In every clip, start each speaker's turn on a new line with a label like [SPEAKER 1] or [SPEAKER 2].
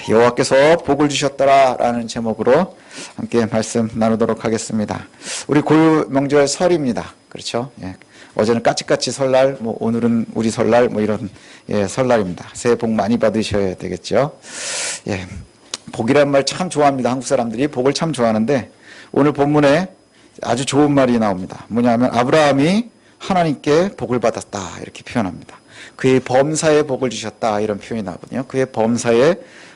[SPEAKER 1] 여호와께서 복을 주셨더라라는 제목으로 함께 말씀 나누도록 하겠습니다. 우리 고유 명절 설입니다. 그렇죠? 예. 어제는 까치까치 설날, 오늘은 우리 설날, 이런 설날입니다. 새해 복 많이 받으셔야 되겠죠. 예. 복이라는 말 참 좋아합니다. 한국 사람들이 복을 참 좋아하는데 오늘 본문에 아주 좋은 말이 나옵니다. 뭐냐면 아브라함이 하나님께 복을 받았다 이렇게 표현합니다. 그의 범사에 복을 주셨다 이런 표현이 나거든요. 그의 범사에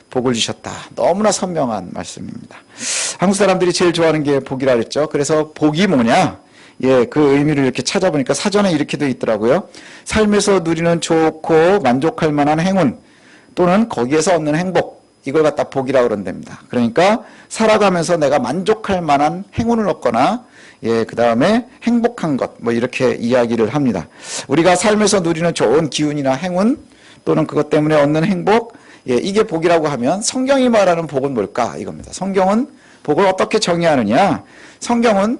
[SPEAKER 1] 복을 주셨다. 너무나 선명한 말씀입니다. 한국 사람들이 제일 좋아하는 게 복이라 그랬죠. 그래서 복이 뭐냐? 예, 그 의미를 이렇게 찾아보니까 사전에 이렇게 되어 있더라고요. 삶에서 누리는 좋고 만족할 만한 행운 또는 거기에서 얻는 행복, 이걸 갖다 복이라고 그런답니다. 그러니까 살아가면서 내가 만족할 만한 행운을 얻거나 그 다음에 행복한 것, 이렇게 이야기를 합니다. 우리가 삶에서 누리는 좋은 기운이나 행운 또는 그것 때문에 얻는 행복, 이게 복이라고 하면 성경이 말하는 복은 뭘까? 이겁니다. 성경은 복을 어떻게 정의하느냐? 성경은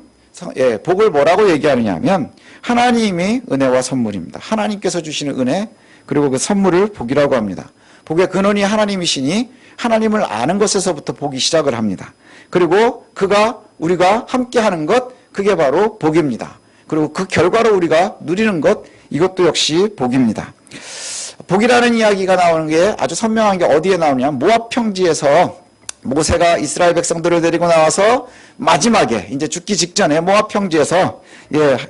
[SPEAKER 1] 복을 뭐라고 얘기하느냐 하면 하나님이 은혜와 선물입니다. 하나님께서 주시는 은혜 그리고 그 선물을 복이라고 합니다. 복의 근원이 하나님이시니 하나님을 아는 것에서부터 복이 시작을 합니다. 그리고 우리가 함께하는 것, 그게 바로 복입니다. 그리고 그 결과로 우리가 누리는 것, 이것도 역시 복입니다. 복이라는 이야기가 나오는 게 아주 선명한 게 어디에 나오냐? 모압 평지에서 모세가 이스라엘 백성들을 데리고 나와서 마지막에 이제 죽기 직전에 모압 평지에서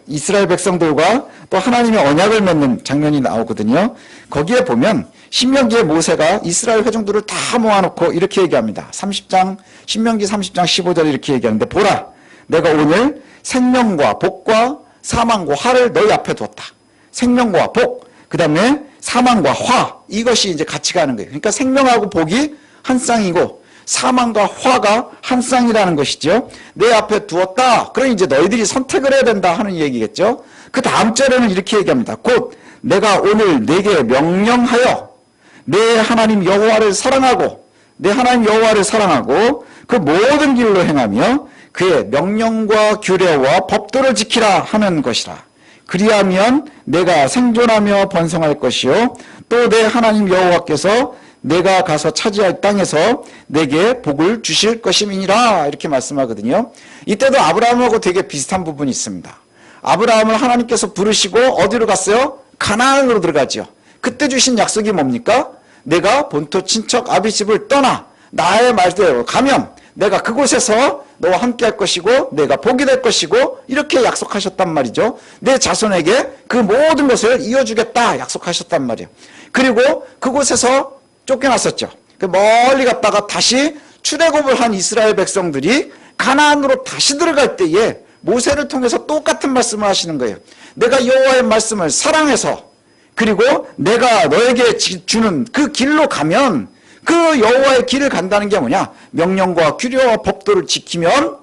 [SPEAKER 1] 이스라엘 백성들과 또 하나님의 언약을 맺는 장면이 나오거든요. 거기에 보면 신명기에 모세가 이스라엘 회중들을 다 모아놓고 이렇게 얘기합니다. 신명기 30장 15절 이렇게 얘기하는데 보라, 내가 오늘 생명과 복과 사망과 화를 너희 앞에 두었다. 생명과 복, 그 다음에 사망과 화, 이것이 이제 같이 가는 거예요. 그러니까 생명하고 복이 한 쌍이고 사망과 화가 한 쌍이라는 것이죠. 내 앞에 두었다. 그럼 이제 너희들이 선택을 해야 된다 하는 얘기겠죠. 그 다음 절에는 이렇게 얘기합니다. 곧 내가 오늘 네게 명령하여 내 하나님 여호와를 사랑하고 그 모든 길로 행하며 그의 명령과 규례와 법도를 지키라 하는 것이라. 그리하면 내가 생존하며 번성할 것이요 또 내 하나님 여호와께서 내가 가서 차지할 땅에서 내게 복을 주실 것임이니라 이렇게 말씀하거든요. 이때도 아브라함하고 되게 비슷한 부분이 있습니다. 아브라함을 하나님께서 부르시고 어디로 갔어요? 가나안으로 들어가죠. 그때 주신 약속이 뭡니까? 내가 본토 친척 아비집을 떠나 나의 말대로 가면 내가 그곳에서 너와 함께 할 것이고 내가 복이 될 것이고 이렇게 약속하셨단 말이죠. 내 자손에게 그 모든 것을 이어주겠다 약속하셨단 말이에요. 그리고 그곳에서 쫓겨났었죠. 멀리 갔다가 다시 출애굽을 한 이스라엘 백성들이 가나안으로 다시 들어갈 때에 모세를 통해서 똑같은 말씀을 하시는 거예요. 내가 여호와의 말씀을 사랑해서 그리고 내가 너에게 주는 그 길로 가면 그 여호와의 길을 간다는 게 뭐냐? 명령과 규례와 법도를 지키면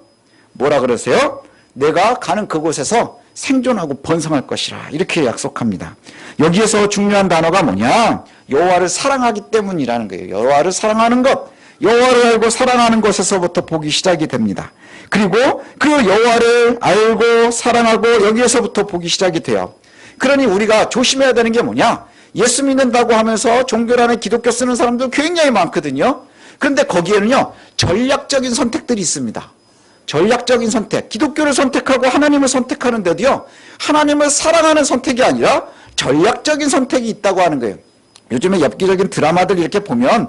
[SPEAKER 1] 뭐라 그러세요? 내가 가는 그곳에서 생존하고 번성할 것이라 이렇게 약속합니다. 여기에서 중요한 단어가 뭐냐? 여호와를 사랑하기 때문이라는 거예요. 여호와를 사랑하는 것, 여호와를 알고 사랑하는 것에서부터 복이 시작이 됩니다. 그리고 그 여호와를 알고 사랑하고 여기에서부터 복이 시작이 돼요. 그러니 우리가 조심해야 되는 게 뭐냐? 예수 믿는다고 하면서 종교란에 기독교 쓰는 사람들 굉장히 많거든요. 그런데 거기에는요 전략적인 선택들이 있습니다. 전략적인 선택, 기독교를 선택하고 하나님을 선택하는데도요 하나님을 사랑하는 선택이 아니라 전략적인 선택이 있다고 하는 거예요. 요즘에 엽기적인 드라마들 이렇게 보면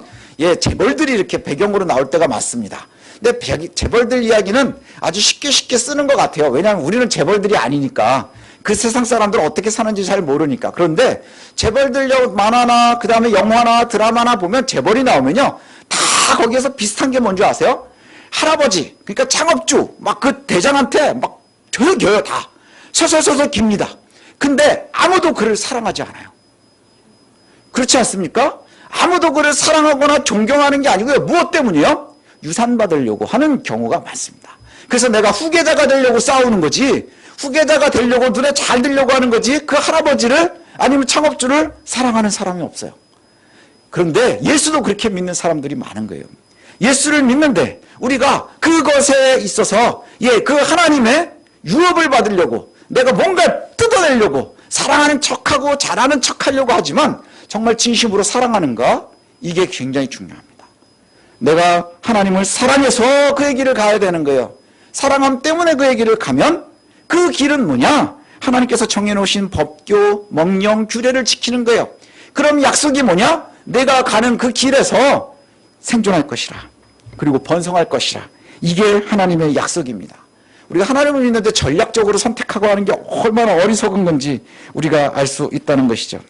[SPEAKER 1] 재벌들이 이렇게 배경으로 나올 때가 많습니다. 근데 재벌들 이야기는 아주 쉽게 쓰는 것 같아요. 왜냐하면 우리는 재벌들이 아니니까. 그 세상 사람들은 어떻게 사는지 잘 모르니까. 그런데 재벌들 만화나 그 다음에 영화나 드라마나 보면 재벌이 나오면요 다 거기에서 비슷한 게 뭔지 아세요? 할아버지, 그러니까 창업주 막 그 대장한테 막 저겨요. 다 서서서서 깁니다. 근데 아무도 그를 사랑하지 않아요. 그렇지 않습니까? 아무도 그를 사랑하거나 존경하는 게 아니고요. 무엇 때문이요? 유산 받으려고 하는 경우가 많습니다. 그래서 내가 후계자가 되려고 싸우는 거지, 후계자가 되려고 눈에 잘 들려고 하는 거지, 그 할아버지를 아니면 창업주를 사랑하는 사람이 없어요. 그런데 예수도 그렇게 믿는 사람들이 많은 거예요. 예수를 믿는데 우리가 그것에 있어서 그 하나님의 유업을 받으려고 내가 뭔가 뜯어내려고 사랑하는 척하고 잘하는 척하려고 하지만 정말 진심으로 사랑하는가? 이게 굉장히 중요합니다. 내가 하나님을 사랑해서 그의 길을 가야 되는 거예요. 사랑함 때문에 그의 길을 가면 그 길은 뭐냐? 하나님께서 정해놓으신 법교, 명령, 규례를 지키는 거예요. 그럼 약속이 뭐냐? 내가 가는 그 길에서 생존할 것이라. 그리고 번성할 것이라. 이게 하나님의 약속입니다. 우리가 하나님을 믿는데 전략적으로 선택하고 하는 게 얼마나 어리석은 건지 우리가 알 수 있다는 것이죠.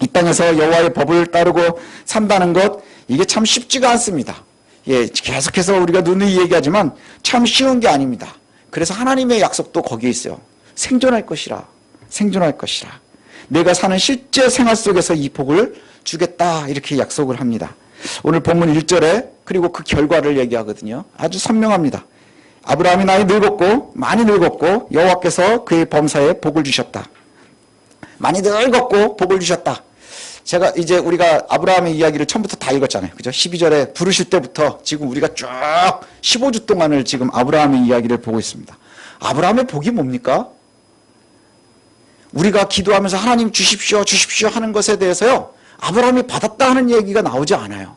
[SPEAKER 1] 이 땅에서 여호와의 법을 따르고 산다는 것, 이게 참 쉽지가 않습니다. 예, 계속해서 우리가 누누이 얘기하지만 참 쉬운 게 아닙니다. 그래서 하나님의 약속도 거기에 있어요. 생존할 것이라. 생존할 것이라. 내가 사는 실제 생활 속에서 이 복을 주겠다, 이렇게 약속을 합니다. 오늘 본문 1절에 그리고 그 결과를 얘기하거든요. 아주 선명합니다. 아브라함이 나이 늙었고 많이 늙었고 여호와께서 그의 범사에 복을 주셨다. 많이 늙었고 복을 주셨다. 제가 이제 우리가 아브라함의 이야기를 처음부터 다 읽었잖아요. 그죠? 12절에 부르실 때부터 지금 우리가 쭉 15주 동안을 지금 아브라함의 이야기를 보고 있습니다. 아브라함의 복이 뭡니까? 우리가 기도하면서 하나님 주십시오, 주십시오 하는 것에 대해서요, 아브라함이 받았다 하는 얘기가 나오지 않아요.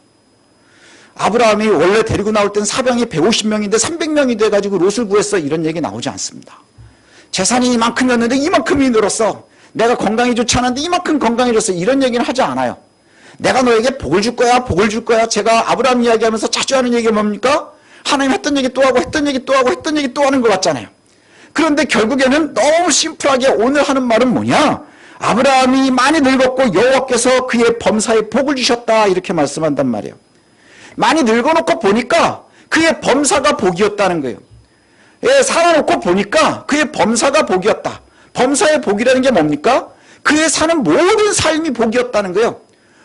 [SPEAKER 1] 아브라함이 원래 데리고 나올 땐 사병이 150명인데 300명이 돼가지고 롯을 구했어, 이런 얘기 나오지 않습니다. 재산이 이만큼이었는데 이만큼이 늘었어. 내가 건강이 좋지 않은데 이만큼 건강해졌어, 이런 얘기는 하지 않아요. 내가 너에게 복을 줄 거야, 복을 줄 거야. 제가 아브라함 이야기하면서 자주 하는 얘기가 뭡니까? 하나님 했던 얘기 또 하고 했던 얘기 또 하고 했던 얘기 또 하는 것 같잖아요. 그런데 결국에는 너무 심플하게 오늘 하는 말은 뭐냐? 아브라함이 많이 늙었고 여호와께서 그의 범사에 복을 주셨다, 이렇게 말씀한단 말이에요. 많이 늙어놓고 보니까 그의 범사가 복이었다는 거예요. 예, 살아놓고 보니까 그의 범사가 복이었다. 범사의 복이라는 게 뭡니까? 그의 사는 모든 삶이 복이었다는 거예요.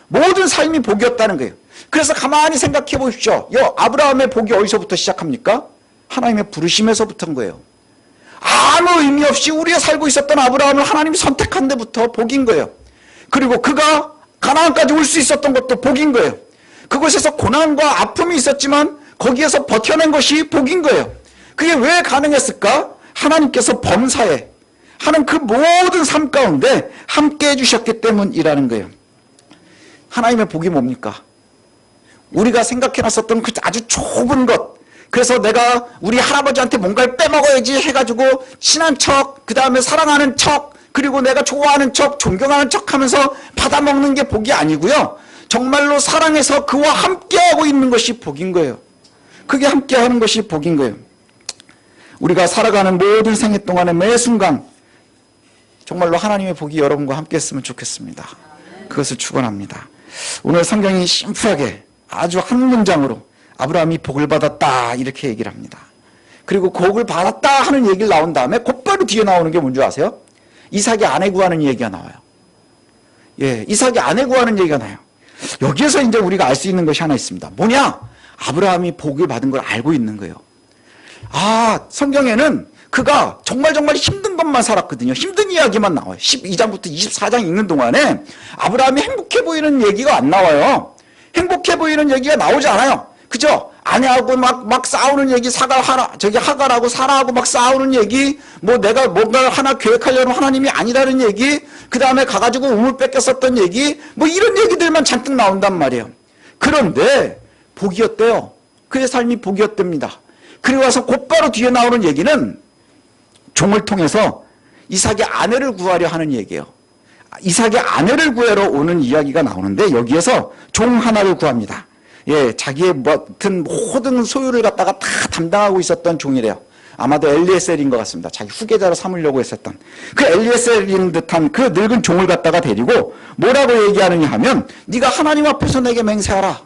[SPEAKER 1] 모든 삶이 복이었다는 거예요. 그래서 가만히 생각해 보십시오. 아브라함의 복이 어디서부터 시작합니까? 하나님의 부르심에서부터인 거예요. 아무 의미 없이 우리가 살고 있었던 아브라함을 하나님이 선택한 데부터 복인 거예요. 그리고 그가 가나안까지 올 수 있었던 것도 복인 거예요. 그곳에서 고난과 아픔이 있었지만 거기에서 버텨낸 것이 복인 거예요. 그게 왜 가능했을까? 하나님께서 범사에 하는 그 모든 삶 가운데 함께 해주셨기 때문이라는 거예요. 하나님의 복이 뭡니까? 우리가 생각해놨었던 그 아주 좁은 것, 그래서 내가 우리 할아버지한테 뭔가를 빼먹어야지 해가지고 친한 척, 그 다음에 사랑하는 척, 그리고 내가 좋아하는 척, 존경하는 척 하면서 받아먹는 게 복이 아니고요, 정말로 사랑해서 그와 함께하고 있는 것이 복인 거예요. 그게 함께하는 것이 복인 거예요. 우리가 살아가는 모든 생애 동안의 매 순간 정말로 하나님의 복이 여러분과 함께 했으면 좋겠습니다. 그것을 축원합니다. 오늘 성경이 심플하게 아주 한 문장으로 아브라함이 복을 받았다, 이렇게 얘기를 합니다. 그리고 복을 받았다 하는 얘기를 나온 다음에 곧바로 뒤에 나오는 게 뭔지 아세요? 이삭의 아내 구하는 얘기가 나와요. 예, 이삭의 아내 구하는 얘기가 나요. 여기에서 이제 우리가 알 수 있는 것이 하나 있습니다. 뭐냐? 아브라함이 복을 받은 걸 알고 있는 거예요. 아, 성경에는 그가 정말 힘든 것만 살았거든요. 힘든 이야기만 나와요. 12장부터 24장 읽는 동안에 아브라함이 행복해 보이는 얘기가 안 나와요. 행복해 보이는 얘기가 나오지 않아요. 그죠? 아내하고 막 싸우는 얘기, 하갈하고 사라하고 막 싸우는 얘기, 뭐 내가 뭔가 하나 계획하려는 하나님이 아니라는 얘기, 그 다음에 가가지고 우물 뺏겼었던 얘기, 뭐 이런 얘기들만 잔뜩 나온단 말이에요. 그런데 복이었대요. 그의 삶이 복이었답니다. 그리고 와서 곧바로 뒤에 나오는 얘기는 종을 통해서 이삭의 아내를 구하려 하는 얘기예요. 이삭의 아내를 구하러 오는 이야기가 나오는데 여기에서 종 하나를 구합니다. 예, 자기의 모든 소유를 갖다가 다 담당하고 있었던 종이래요. 아마도 엘리에셀인 것 같습니다. 자기 후계자로 삼으려고 했었던 그 엘리에셀인 듯한 그 늙은 종을 갖다가 데리고 뭐라고 얘기하느냐 하면, 네가 하나님 앞에서 내게 맹세하라.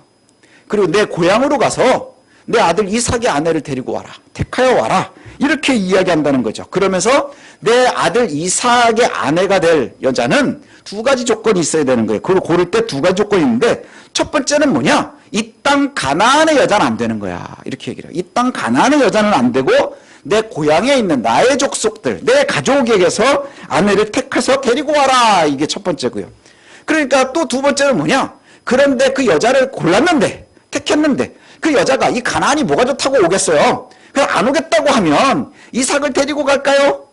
[SPEAKER 1] 그리고 내 고향으로 가서 내 아들 이삭의 아내를 데리고 와라. 택하여 와라. 이렇게 이야기한다는 거죠. 그러면서 내 아들 이삭의 아내가 될 여자는 두 가지 조건이 있어야 되는 거예요. 그걸 고를 때 두 가지 조건이 있는데, 첫 번째는 뭐냐? 이 땅 가나안의 여자는 안 되는 거야. 이렇게 얘기를 해요. 이 땅 가나안의 여자는 안 되고 내 고향에 있는 나의 족속들, 내 가족에게서 아내를 택해서 데리고 와라. 이게 첫 번째고요. 그러니까 또 두 번째는 뭐냐? 그런데 그 여자를 골랐는데, 택했는데 그 여자가 이 가나안이 뭐가 좋다고 오겠어요? 그럼 안 오겠다고 하면 이삭을 데리고 갈까요?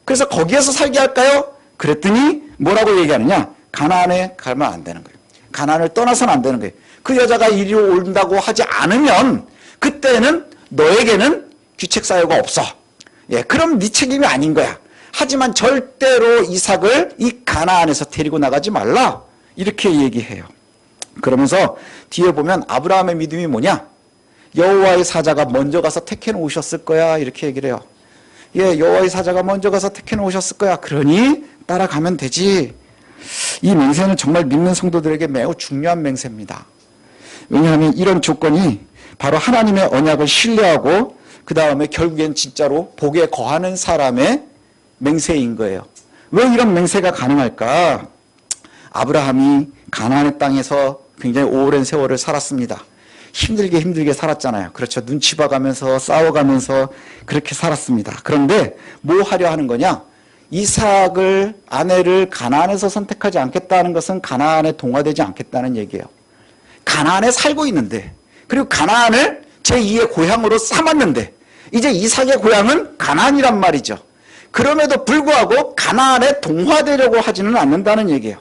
[SPEAKER 1] 그래서 거기에서 살게 할까요? 그랬더니 뭐라고 얘기하느냐? 가나안에 가면 안 되는 거예요. 가나안을 떠나서는 안 되는 거예요. 그 여자가 이리 온다고 하지 않으면 그때는 너에게는 귀책 사유가 없어. 예, 그럼 네 책임이 아닌 거야. 하지만 절대로 이삭을 이 가나안에서 데리고 나가지 말라. 이렇게 얘기해요. 그러면서 뒤에 보면 아브라함의 믿음이 뭐냐? 여호와의 사자가 먼저 가서 택해 놓으셨을 거야. 이렇게 얘기를 해요. 예, 여호와의 사자가 먼저 가서 택해 놓으셨을 거야. 그러니 따라가면 되지. 이 맹세는 정말 믿는 성도들에게 매우 중요한 맹세입니다. 왜냐하면 이런 조건이 바로 하나님의 언약을 신뢰하고 그 다음에 결국엔 진짜로 복에 거하는 사람의 맹세인 거예요. 왜 이런 맹세가 가능할까? 아브라함이 가나안의 땅에서 굉장히 오랜 세월을 살았습니다. 힘들게 살았잖아요. 그렇죠. 눈치 봐가면서 싸워가면서 그렇게 살았습니다. 그런데 뭐 하려 하는 거냐? 이삭을 아내를 가나안에서 선택하지 않겠다는 것은 가나안에 동화되지 않겠다는 얘기예요. 가나안에 살고 있는데, 그리고 가나안을 제2의 고향으로 삼았는데 이제 이삭의 고향은 가나안이란 말이죠. 그럼에도 불구하고 가나안에 동화되려고 하지는 않는다는 얘기예요.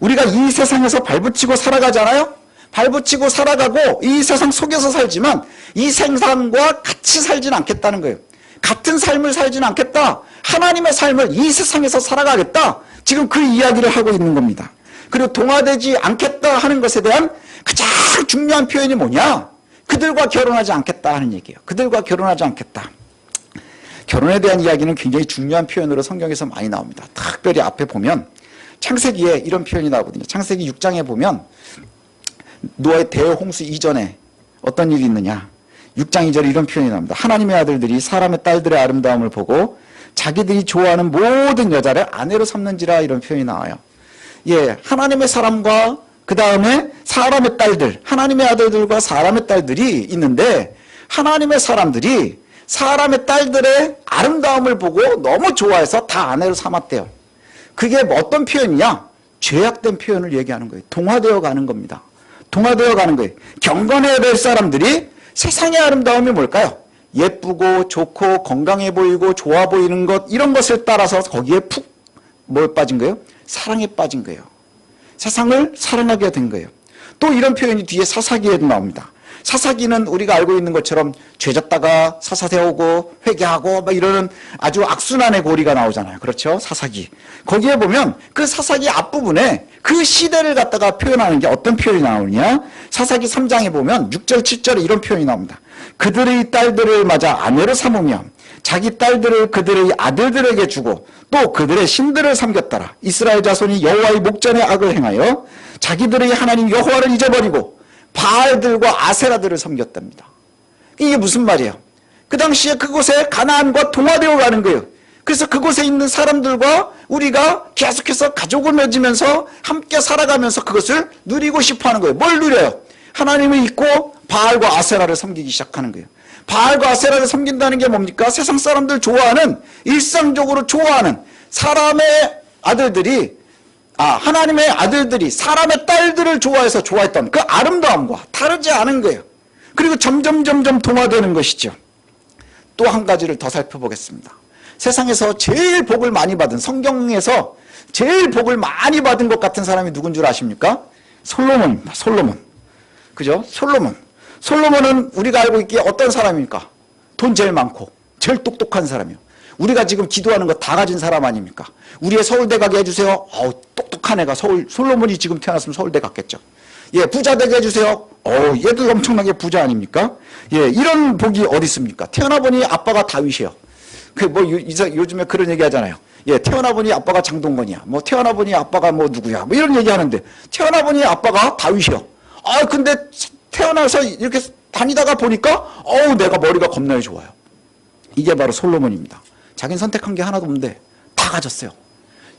[SPEAKER 1] 우리가 이 세상에서 발붙이고 살아가잖아요. 발붙이고 살아가고 이 세상 속에서 살지만 이 세상과 같이 살지는 않겠다는 거예요. 같은 삶을 살지는 않겠다. 하나님의 삶을 이 세상에서 살아가겠다. 지금 그 이야기를 하고 있는 겁니다. 그리고 동화되지 않겠다 하는 것에 대한 가장 중요한 표현이 뭐냐? 그들과 결혼하지 않겠다 하는 얘기예요. 그들과 결혼하지 않겠다. 결혼에 대한 이야기는 굉장히 중요한 표현으로 성경에서 많이 나옵니다. 특별히 앞에 보면 창세기에 이런 표현이 나오거든요. 창세기 6장에 보면 노아의 대홍수 이전에 어떤 일이 있느냐. 6장 2절에 이런 표현이 나옵니다. 하나님의 아들들이 사람의 딸들의 아름다움을 보고 자기들이 좋아하는 모든 여자를 아내로 삼는지라, 이런 표현이 나와요. 예, 하나님의 사람과 그 다음에 사람의 딸들, 하나님의 아들들과 사람의 딸들이 있는데 하나님의 사람들이 사람의 딸들의 아름다움을 보고 너무 좋아해서 다 아내로 삼았대요. 그게 어떤 표현이냐? 죄악된 표현을 얘기하는 거예요. 동화되어 가는 겁니다. 동화되어 가는 거예요. 경건해야 될 사람들이 세상의 아름다움이 뭘까요? 예쁘고 좋고 건강해 보이고 좋아 보이는 것, 이런 것을 따라서 거기에 푹 뭘 빠진 거예요? 사랑에 빠진 거예요. 세상을 사랑하게 된 거예요. 또 이런 표현이 뒤에 사사기에도 나옵니다. 사사기는 우리가 알고 있는 것처럼 죄졌다가 사사 세우고 회개하고 막 이러는 아주 악순환의 고리가 나오잖아요. 그렇죠? 사사기. 거기에 보면 그 사사기 앞부분에 그 시대를 갖다가 표현하는 게 어떤 표현이 나오느냐? 사사기 3장에 보면 6절 7절에 이런 표현이 나옵니다. 그들의 딸들을 맞아 아내로 삼으며 자기 딸들을 그들의 아들들에게 주고 또 그들의 신들을 섬겼더라. 이스라엘 자손이 여호와의 목전에 악을 행하여 자기들의 하나님 여호와를 잊어버리고 바알들과 아세라들을 섬겼답니다. 이게 무슨 말이에요? 그 당시에 그곳에 가나안과 동화되어 가는 거예요. 그래서 그곳에 있는 사람들과 우리가 계속해서 가족을 맺으면서 함께 살아가면서 그것을 누리고 싶어 하는 거예요. 뭘 누려요? 하나님을 잊고 바알과 아세라를 섬기기 시작하는 거예요. 바알과 아세라를 섬긴다는 게 뭡니까? 세상 사람들 좋아하는, 일상적으로 좋아하는 사람의 아들들이, 하나님의 아들들이 사람의 딸들을 좋아해서 좋아했던 그 아름다움과 다르지 않은 거예요. 그리고 점점 동화되는 것이죠. 또 한 가지를 더 살펴보겠습니다. 세상에서 제일 복을 많이 받은, 성경에서 제일 복을 많이 받은 것 같은 사람이 누군 줄 아십니까? 솔로몬입니다. 솔로몬. 그죠? 솔로몬은 우리가 알고 있기에 어떤 사람입니까? 돈 제일 많고 제일 똑똑한 사람이요. 우리가 지금 기도하는 거 다 가진 사람 아닙니까? 우리의 서울대 가게 해주세요. 똑똑한 애가 솔로몬이 지금 태어났으면 서울대 갔겠죠. 예, 부자 되게 해주세요. 얘들 엄청나게 부자 아닙니까? 예, 이런 복이 어디 있습니까? 태어나 보니 아빠가 다윗이에요. 요즘에 그런 얘기 하잖아요. 예, 태어나 보니 아빠가 장동건이야. 태어나 보니 아빠가 누구야. 이런 얘기 하는데, 태어나 보니 아빠가 다윗이요. 근데 태어나서 이렇게 다니다가 보니까, 내가 머리가 겁나게 좋아요. 이게 바로 솔로몬입니다. 자기는 선택한 게 하나도 없는데 다 가졌어요.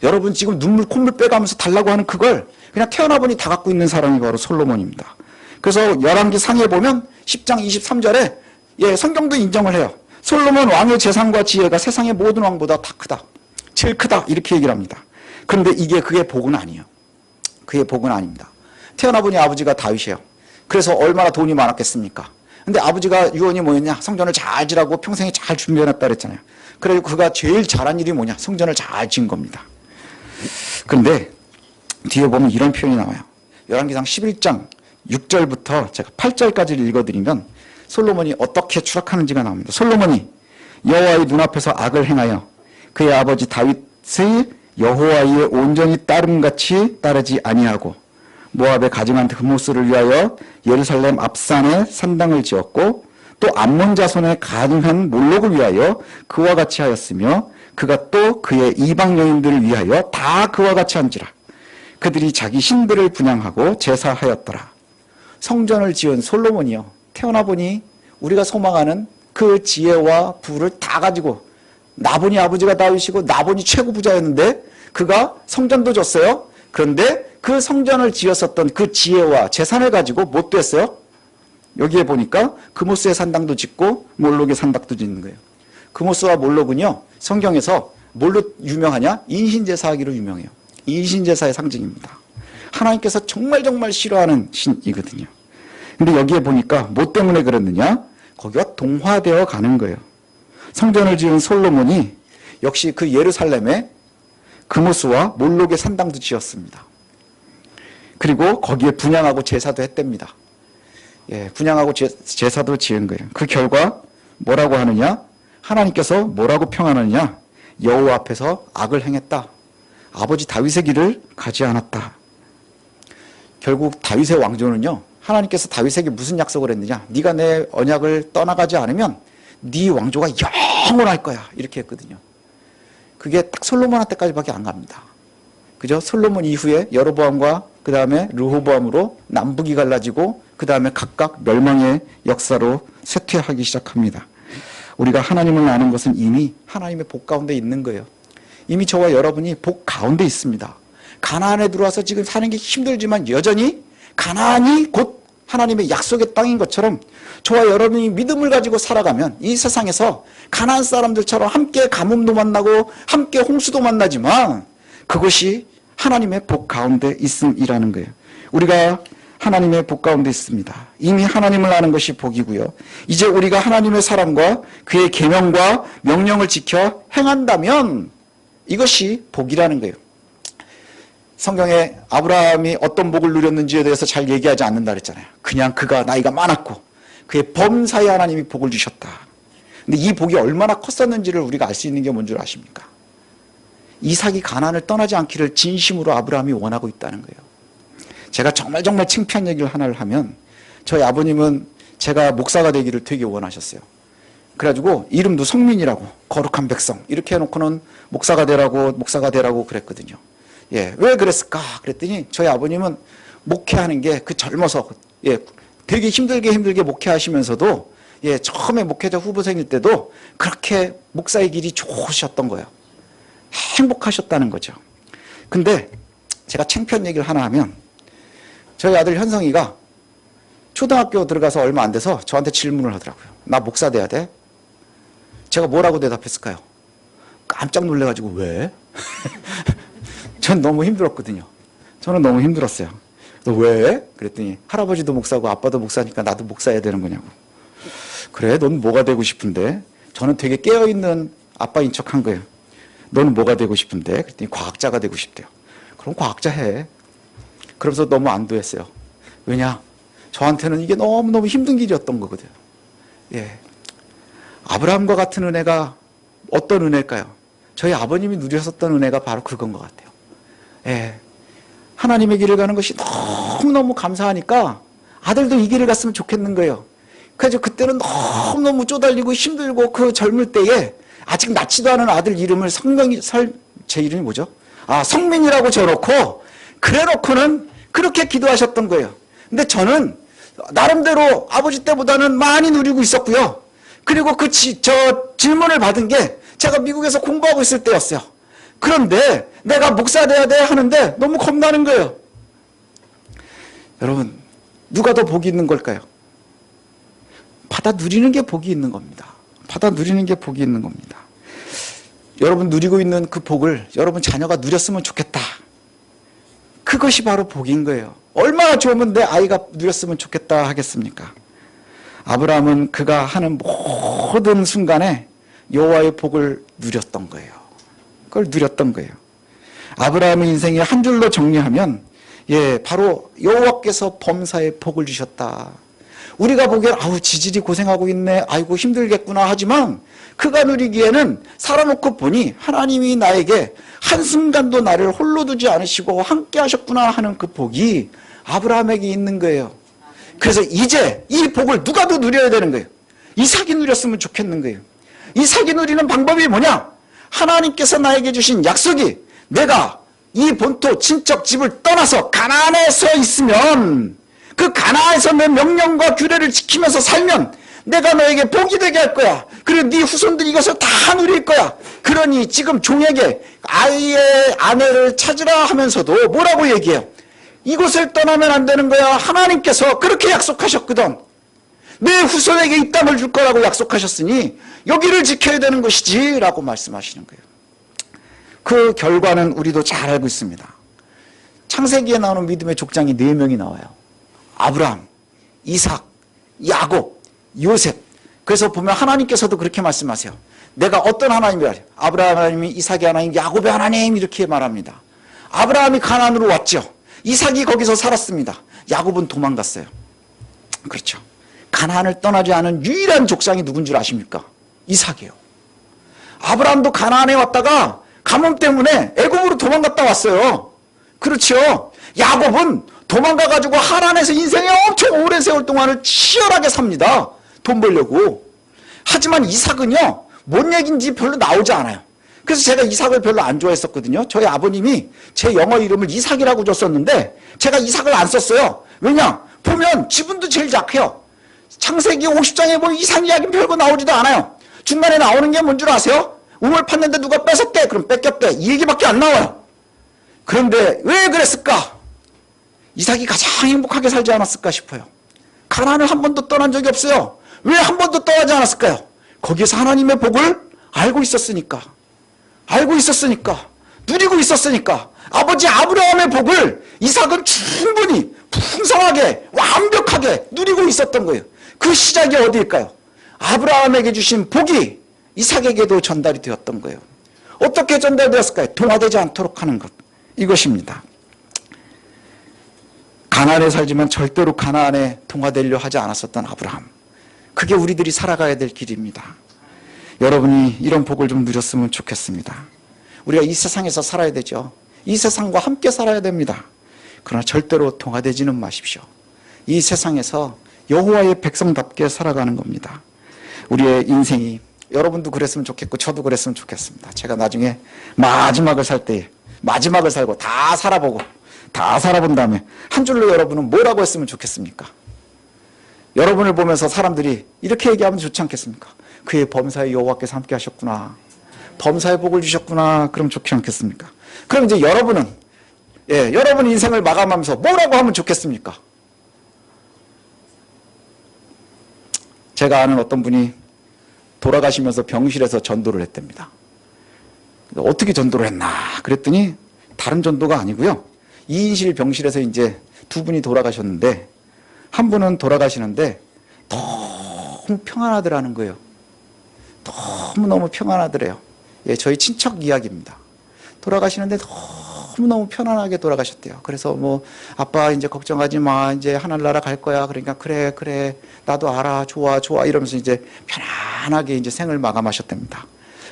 [SPEAKER 1] 여러분 지금 눈물 콧물 빼가면서 달라고 하는 그걸 그냥 태어나 보니 다 갖고 있는 사람이 바로 솔로몬입니다. 그래서 열왕기 상에 보면 10장 23절에 성경도 인정을 해요. 솔로몬 왕의 재산과 지혜가 세상의 모든 왕보다 다 크다. 제일 크다. 이렇게 얘기를 합니다. 그런데 그게 복은 아니에요. 그게 복은 아닙니다. 태어나 보니 아버지가 다윗이에요. 그래서 얼마나 돈이 많았겠습니까? 근데 아버지가 유언이 뭐였냐? 성전을 잘 지라고 평생에 잘 준비해놨다 그랬잖아요. 그래서 그가 제일 잘한 일이 뭐냐? 성전을 잘 지은 겁니다. 그런데 뒤에 보면 이런 표현이 나와요. 열왕기상 11장 6절부터 제가 8절까지를 읽어드리면 솔로몬이 어떻게 추락하는지가 나옵니다. 솔로몬이 여호와의 눈앞에서 악을 행하여 그의 아버지 다윗의 여호와의 온전히 따름같이 따르지 아니하고 모압의 가증한 드모스를 위하여 예루살렘 앞산에 산당을 지었고 또 암몬 자손의 가증한 몰록을 위하여 그와 같이 하였으며 그가 또 그의 이방 여인들을 위하여 다 그와 같이 한지라. 그들이 자기 신들을 분향하고 제사하였더라. 성전을 지은 솔로몬이요, 태어나 보니 우리가 소망하는 그 지혜와 부를 다 가지고, 나보니 아버지가 다윗이고 나보니 최고 부자였는데 그가 성전도 졌어요. 그런데 그 성전을 지었었던 그 지혜와 재산을 가지고 못 됐어요. 여기에 보니까 그모스의 산당도 짓고 몰록의 산당도 짓는 거예요. 그모스와 몰록은요, 성경에서 뭘로 유명하냐? 인신제사하기로 유명해요. 인신제사의 상징입니다. 하나님께서 정말 싫어하는 신이거든요. 근데 여기에 보니까 뭐 때문에 그랬느냐? 거기가 동화되어 가는 거예요. 성전을 지은 솔로몬이 역시 그 예루살렘에 그모스와 몰록의 산당도 지었습니다. 그리고 거기에 분향하고 제사도 했답니다. 예, 분향하고 제사도 지은 거예요. 그 결과 뭐라고 하느냐? 하나님께서 뭐라고 평하느냐? 여호와 앞에서 악을 행했다. 아버지 다윗의 길을 가지 않았다. 결국 다윗의 왕조는요, 하나님께서 다윗에게 무슨 약속을 했느냐? 네가 내 언약을 떠나가지 않으면 네 왕조가 영원할 거야. 이렇게 했거든요. 그게 딱 솔로몬한테까지밖에 안 갑니다. 그죠? 솔로몬 이후에 여로보암과 그 다음에 르호보암으로 남북이 갈라지고 그 다음에 각각 멸망의 역사로 쇠퇴하기 시작합니다. 우리가 하나님을 아는 것은 이미 하나님의 복 가운데 있는 거예요. 이미 저와 여러분이 복 가운데 있습니다. 가나안에 들어와서 지금 사는 게 힘들지만 여전히 가나안이 곧 하나님의 약속의 땅인 것처럼 저와 여러분이 믿음을 가지고 살아가면 이 세상에서 가나안 사람들처럼 함께 가뭄도 만나고 함께 홍수도 만나지만 그것이 하나님의 복 가운데 있음이라는 거예요. 우리가 하나님의 복 가운데 있습니다. 이미 하나님을 아는 것이 복이고요. 이제 우리가 하나님의 사랑과 그의 계명과 명령을 지켜 행한다면 이것이 복이라는 거예요. 성경에 아브라함이 어떤 복을 누렸는지에 대해서 잘 얘기하지 않는다 그랬잖아요. 그냥 그가 나이가 많았고 그의 범사에 하나님이 복을 주셨다. 근데 이 복이 얼마나 컸었는지를 우리가 알 수 있는 게 뭔 줄 아십니까? 이삭이 가나안을 떠나지 않기를 진심으로 아브라함이 원하고 있다는 거예요. 제가 정말 창피한 얘기를 하나를 하면 저희 아버님은 제가 목사가 되기를 되게 원하셨어요. 그래가지고 이름도 성민이라고, 거룩한 백성 이렇게 해놓고는 목사가 되라고 그랬거든요. 예, 왜 그랬을까 그랬더니 저희 아버님은 목회하는 게 그 젊어서 되게 힘들게 목회하시면서도 처음에 목회자 후보생일 때도 그렇게 목사의 길이 좋으셨던 거예요. 행복하셨다는 거죠. 근데 제가 창피한 얘기를 하나 하면 저희 아들 현성이가 초등학교 들어가서 얼마 안 돼서 저한테 질문을 하더라고요. 나 목사 돼야 돼? 제가 뭐라고 대답했을까요? 깜짝 놀래가지고 왜? 전 너무 힘들었거든요. 저는 너무 힘들었어요. 왜? 그랬더니 할아버지도 목사고 아빠도 목사니까 나도 목사해야 되는 거냐고. 그래, 넌 뭐가 되고 싶은데? 저는 되게 깨어있는 아빠인 척한 거예요. 너는 뭐가 되고 싶은데? 그랬더니 과학자가 되고 싶대요. 그럼 과학자 해. 그러면서 너무 안도했어요. 왜냐? 저한테는 이게 너무너무 힘든 길이었던 거거든요. 예. 아브라함과 같은 은혜가 어떤 은혜일까요? 저희 아버님이 누렸었던 은혜가 바로 그건 것 같아요. 예. 하나님의 길을 가는 것이 너무너무 감사하니까 아들도 이 길을 갔으면 좋겠는 거예요. 그래서 그때는 너무너무 쪼달리고 힘들고 그 젊을 때에 아직 낳지도 않은 아들 이름을 제 이름이 뭐죠? 성민이라고 지어놓고 그래놓고는 그렇게 기도하셨던 거예요. 근데 저는 나름대로 아버지 때보다는 많이 누리고 있었고요. 그리고 저 질문을 받은 게 제가 미국에서 공부하고 있을 때였어요. 그런데 내가 목사 돼야 돼 하는데 너무 겁나는 거예요. 여러분, 누가 더 복이 있는 걸까요? 받아 누리는 게 복이 있는 겁니다. 받아 누리는 게 복이 있는 겁니다. 여러분 누리고 있는 그 복을 여러분 자녀가 누렸으면 좋겠다. 그것이 바로 복인 거예요. 얼마나 좋으면 내 아이가 누렸으면 좋겠다 하겠습니까? 아브라함은 그가 하는 모든 순간에 여호와의 복을 누렸던 거예요. 그걸 누렸던 거예요. 아브라함의 인생이 한 줄로 정리하면 예, 바로 여호와께서 범사에 복을 주셨다. 우리가 보기엔 아우 지질이 고생하고 있네, 아이고 힘들겠구나 하지만 그가 누리기에는 살아놓고 보니 하나님이 나에게 한순간도 나를 홀로 두지 않으시고 함께 하셨구나 하는 그 복이 아브라함에게 있는 거예요. 그래서 이제 이 복을 누가 더 누려야 되는 거예요? 이삭이 누렸으면 좋겠는 거예요. 이삭이 누리는 방법이 뭐냐? 하나님께서 나에게 주신 약속이 내가 이 본토 친척 집을 떠나서 가나안에 서 있으면 그 가나안에서 내 명령과 규례를 지키면서 살면 내가 너에게 복이 되게 할 거야. 그리고 네 후손들이 이것을 다 누릴 거야. 그러니 지금 종에게 아이의 아내를 찾으라 하면서도 뭐라고 얘기해요? 이곳을 떠나면 안 되는 거야. 하나님께서 그렇게 약속하셨거든. 내 후손에게 이 땅을 줄 거라고 약속하셨으니 여기를 지켜야 되는 것이지 라고 말씀하시는 거예요. 그 결과는 우리도 잘 알고 있습니다. 창세기에 나오는 믿음의 족장이 4명이 나와요. 아브라함, 이삭, 야곱, 요셉. 그래서 보면 하나님께서도 그렇게 말씀하세요. 내가 어떤 하나님이라 해요? 아브라함 하나님이, 이삭의 하나님, 야곱의 하나님 이렇게 말합니다. 아브라함이 가나안으로 왔죠. 이삭이 거기서 살았습니다. 야곱은 도망갔어요. 그렇죠. 가나안을 떠나지 않은 유일한 족장이 누군 줄 아십니까? 이삭이에요. 아브라함도 가나안에 왔다가 가뭄 때문에 애굽으로 도망갔다 왔어요. 그렇죠. 야곱은 도망가가지고 하란에서 인생의 엄청 오랜 세월 동안을 치열하게 삽니다. 돈 벌려고. 하지만 이삭은요, 뭔 얘기인지 별로 나오지 않아요. 그래서 제가 이삭을 별로 안 좋아했었거든요. 저희 아버님이 제 영어 이름을 이삭이라고 줬었는데 제가 이삭을 안 썼어요. 왜냐? 보면 지분도 제일 작아요. 창세기 50장에 보면 이삭 이야기는 별거 나오지도 않아요. 중간에 나오는 게 뭔 줄 아세요? 우물 팠는데 누가 뺏었대? 그럼 뺏겼대. 이 얘기밖에 안 나와요. 그런데 왜 그랬을까? 이삭이 가장 행복하게 살지 않았을까 싶어요. 가나안을 한 번도 떠난 적이 없어요. 왜 한 번도 떠나지 않았을까요? 거기에서 하나님의 복을 알고 있었으니까. 알고 있었으니까. 누리고 있었으니까. 아버지 아브라함의 복을 이삭은 충분히 풍성하게 완벽하게 누리고 있었던 거예요. 그 시작이 어디일까요? 아브라함에게 주신 복이 이삭에게도 전달이 되었던 거예요. 어떻게 전달되었을까요? 동화되지 않도록 하는 것. 이것입니다. 가나안에 살지만 절대로 가나안에 동화되려 하지 않았었던 아브라함. 그게 우리들이 살아가야 될 길입니다. 여러분이 이런 복을 좀 누렸으면 좋겠습니다. 우리가 이 세상에서 살아야 되죠. 이 세상과 함께 살아야 됩니다. 그러나 절대로 동화되지는 마십시오. 이 세상에서 여호와의 백성답게 살아가는 겁니다. 우리의 인생이 여러분도 그랬으면 좋겠고 저도 그랬으면 좋겠습니다. 제가 나중에 마지막을 살 때 마지막을 살고 다 살아보고 다 살아본 다음에 한 줄로 여러분은 뭐라고 했으면 좋겠습니까? 여러분을 보면서 사람들이 이렇게 얘기하면 좋지 않겠습니까? 그의 범사에 여호와께서 함께 하셨구나. 범사에 복을 주셨구나. 그럼 좋지 않겠습니까? 그럼 이제 여러분은 여러분 인생을 마감하면서 뭐라고 하면 좋겠습니까? 제가 아는 어떤 분이 돌아가시면서 병실에서 전도를 했답니다. 어떻게 전도를 했나 그랬더니 다른 전도가 아니고요. 2인실 병실에서 이제 2분이 돌아가셨는데 한 분은 돌아가시는데 너무 평안하더라는 거예요. 너무너무 평안하더래요. 예, 저희 친척 이야기입니다. 돌아가시는데 너무너무 편안하게 돌아가셨대요. 그래서 뭐 아빠 이제 걱정하지 마. 이제 하늘나라 갈 거야. 그러니까 그래 나도 알아. 좋아 이러면서 이제 편안하게 이제 생을 마감하셨답니다.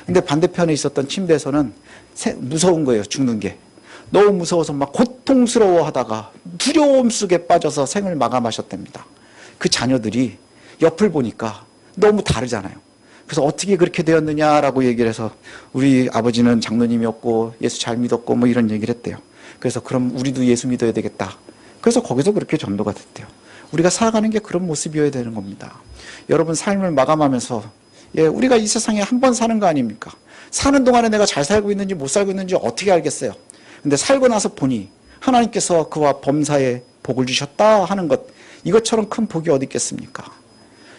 [SPEAKER 1] 근데 반대편에 있었던 침대에서는 무서운 거예요. 죽는 게. 너무 무서워서 막 고통스러워 하다가 두려움 속에 빠져서 생을 마감하셨답니다. 그 자녀들이 옆을 보니까 너무 다르잖아요. 그래서 어떻게 그렇게 되었느냐라고 얘기를 해서 우리 아버지는 장로님이었고 예수 잘 믿었고 뭐 이런 얘기를 했대요. 그래서 그럼 우리도 예수 믿어야 되겠다. 그래서 거기서 그렇게 전도가 됐대요. 우리가 살아가는 게 그런 모습이어야 되는 겁니다. 여러분 삶을 마감하면서 우리가 이 세상에 한 번 사는 거 아닙니까? 사는 동안에 내가 잘 살고 있는지 못 살고 있는지 어떻게 알겠어요? 근데 살고 나서 보니 하나님께서 그와 범사에 복을 주셨다 하는 것, 이것처럼 큰 복이 어디 있겠습니까?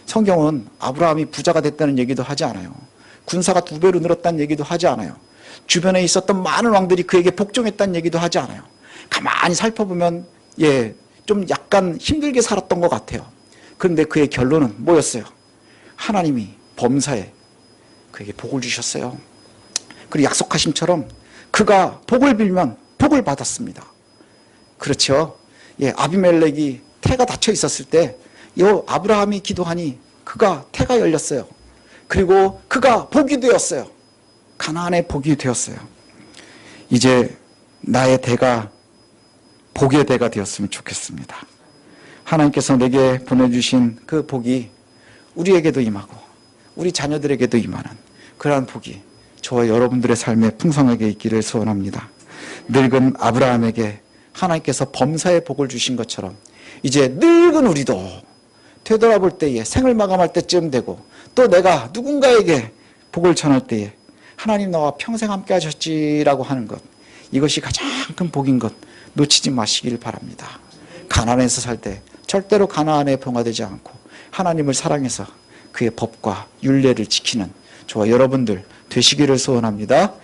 [SPEAKER 1] 성경은 아브라함이 부자가 됐다는 얘기도 하지 않아요. 군사가 2배로 늘었다는 얘기도 하지 않아요. 주변에 있었던 많은 왕들이 그에게 복종했다는 얘기도 하지 않아요. 가만히 살펴보면 좀 약간 힘들게 살았던 것 같아요. 그런데 그의 결론은 뭐였어요? 하나님이 범사에 그에게 복을 주셨어요. 그리고 약속하심처럼 그가 복을 빌면 복을 받았습니다. 그렇죠. 예, 아비멜렉이 태가 닫혀 있었을 때 아브라함이 기도하니 그가 태가 열렸어요. 그리고 그가 복이 되었어요. 가나안의 복이 되었어요. 이제 나의 대가 복의 대가 되었으면 좋겠습니다. 하나님께서 내게 보내주신 그 복이 우리에게도 임하고 우리 자녀들에게도 임하는 그러한 복이 저와 여러분들의 삶에 풍성하게 있기를 소원합니다. 늙은 아브라함에게 하나님께서 범사의 복을 주신 것처럼 이제 늙은 우리도 되돌아볼 때에 생을 마감할 때쯤 되고 또 내가 누군가에게 복을 전할 때에 하나님 나와 평생 함께 하셨지라고 하는 것, 이것이 가장 큰 복인 것 놓치지 마시길 바랍니다. 가나안에서 살 때 절대로 가나안에 봉화되지 않고 하나님을 사랑해서 그의 법과 율례를 지키는 저와 여러분들 되시기를 소원합니다.